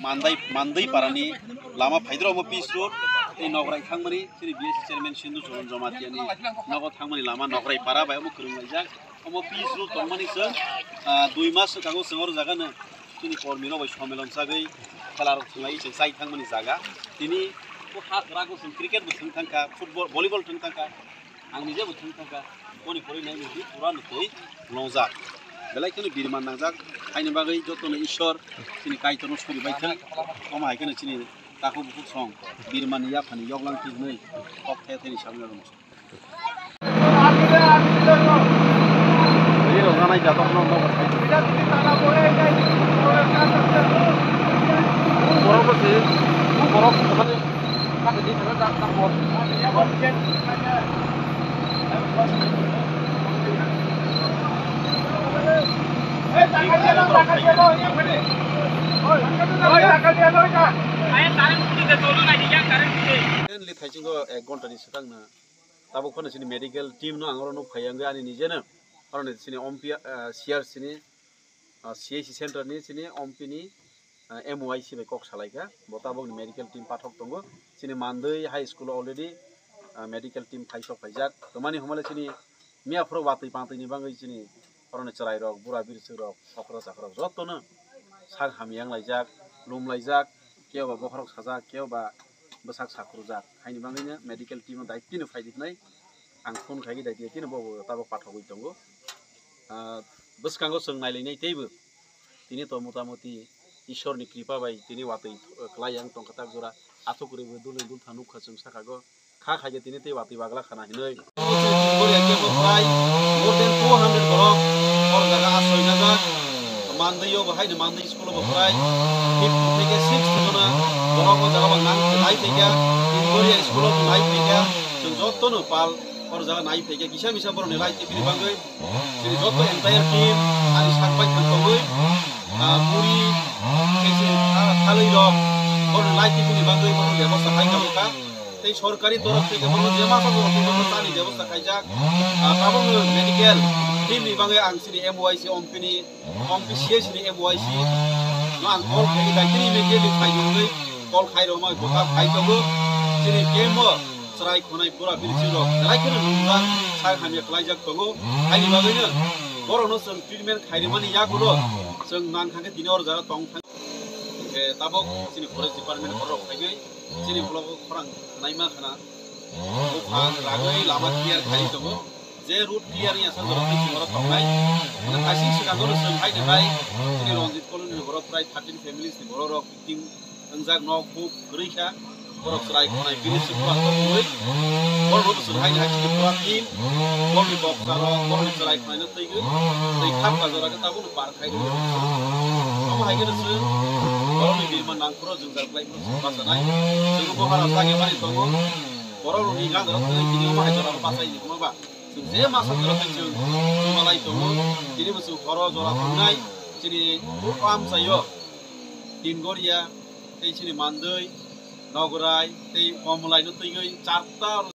Mandai parani lama Faidro mo Peace Road এই নগরাই থাংমানি সিনি BSc chairman সিন্ধু চরণ জমাতিয়ানি নগর থাংমানি লামা নগরাই পারা বাই মো খরুং লাইজাক ওমো পিস রুট তংমানি সो 2 মাস কাগो सङर जागानो सिनि कर्मिनो bye सम्मेलन सागै खेलार थुंलाय साइ थांमानि जागा दिनि को हाक रागो जों क्रिकेट बो थुं थांका फुटबल भलिबल थुं थांका आं निजे बो थुं थांका कोनि फरायनाय नि पुरा नथै लंजाक बेलायखौनो बिरमान नांजाक आइनि बागै जतनो ईश्वर सिनि कायतनो सुरि बायथों कमायखौनो सिनि ताखौ बुखु सं बिरमान याफानि यगलां तिनै कक थेथेनि सामने दङ এই রঙানাই জাতক নন্দ বড় বসে বড় মানে কাটে দি থাকা দাম বড় এই টাকা দিয়ে দাও এই ফেলে ওই টাকা দিয়ে দাও এটা আয় কারেন্ট দিতে চলো না ইয়া কারেন্ট দিতে লি থাইচিঙ্গো 1 ঘন্টাनि सिगांनो ताबो खनो सिनि मेडिकल टीम नो आंगरनो फायांगो आनि निजेनो कारण सिनि ओमपी सीआर सिनि सीएससी सेंटर नि सिनि ओमपी नि एमओआईसी बाय कक सालायगा बताबो मेडिकल टीम पाठक दंगो सिनि मानदै high school already medical team फाइसो फाइजाक तमानि हमले सिनि मियाफ्रो बातै पातैनि बाङै सिनि कारण चराय रक बुरा बिरसो रक सफरा साखरा जतनो साग हामियां लायजाक लुम लायजाक केवबा बखरक साजाक केवबा बसाक साखरुजाक हाइनि बाङैनो मेडिकल टीम दायतिनो फाइदिनाय आं फोन खायगि दायतिनो बबो ताबो पाठकै दंगो बसकांगो जों नायलायनाय तेबो दिनै तो मतामति ईश्वरनि कृपा बाय दिनै वातै क्लायां टंकाताक जरा आथुकुरिबो दुलै दुल थानु खचों साखागो खा खागे दिनै ते वातै बागला खाना हिनै बोरिया केबो फ्राय मोर देन 200 बरक और जागा आसय नागा मानदैयो बहायनो मानदै स्कुल बो फ्राय 50 থেকে 60 जना बरक जागा नां नाय फैगा बोरिया स्कुल बो नाय फैगा जों जतनो पाल और जागा नाय फैगा किसा मिसा बरने लाइट बिरि बांगै जेरै जत एन्टायर टीम आरि साकबाय थांगै पुरी केसे थालै रक और लाइट बिरि बांगै बरने व्यवस्था खायगाबोका तै सरकारि तरफ থেকে बरने जे मासा बरने सानि व्यवस्था खायजाक ताबो मेडिकल टीम नि बांगै आं सिनि एमओआईसी ओमपी सीएससी नि एमओआईसी नो आं कल खायगि दायतिनि मेडिकल खायगै कल खायरमा गोथा खायगबो सिनि केमो सराय खनाय पुरा बिरसिरो लाइखनो नुजा साग हामिया क्लाइजाक दंगो आइनि बागैनो बरनो जों ट्रिटमेन्ट खायरिमानि यागुरो जों नांखांगे दिनै और जागा दं ए ताबो सिनि फरेस्ट डिपार्टमेन्ट खरक खायगै सिनि ब्लक खरां नायमा खाना फान रागै लामा क्लियार खाय दंगो जे रूट क्लियार नि आसा जरा सिङर थांनाय खासि सिगांगो जों हायदो बाय सिनि रंजित कॉलोनी बर प्राय 13 फेमिलिस नि बर रक टिम अंजाक न खुब गरैखा बरक सराय खनाय बिरिसि पुराखौ होय बरबो सुहाय हायनि पुरा टीम बरनि बक्सार बरनि सराय खनाय तैगो तै खामका जरा ताबो पार खायदो हम हायगोनसो बरनि बिरमान नांखरो जों जारलाय बासानाय जों बहारा सागे मानि दंगो बरनि गादर दिनै माहाय जरा बासायनि माबा जों जे मासा जरा जों मालाय दंगो दिनै बसु हर जरा थांनाय दिनै काम जायो दिनगरिया तै सिनि मानदै नगराय तै कमलायनो तैगै 4टा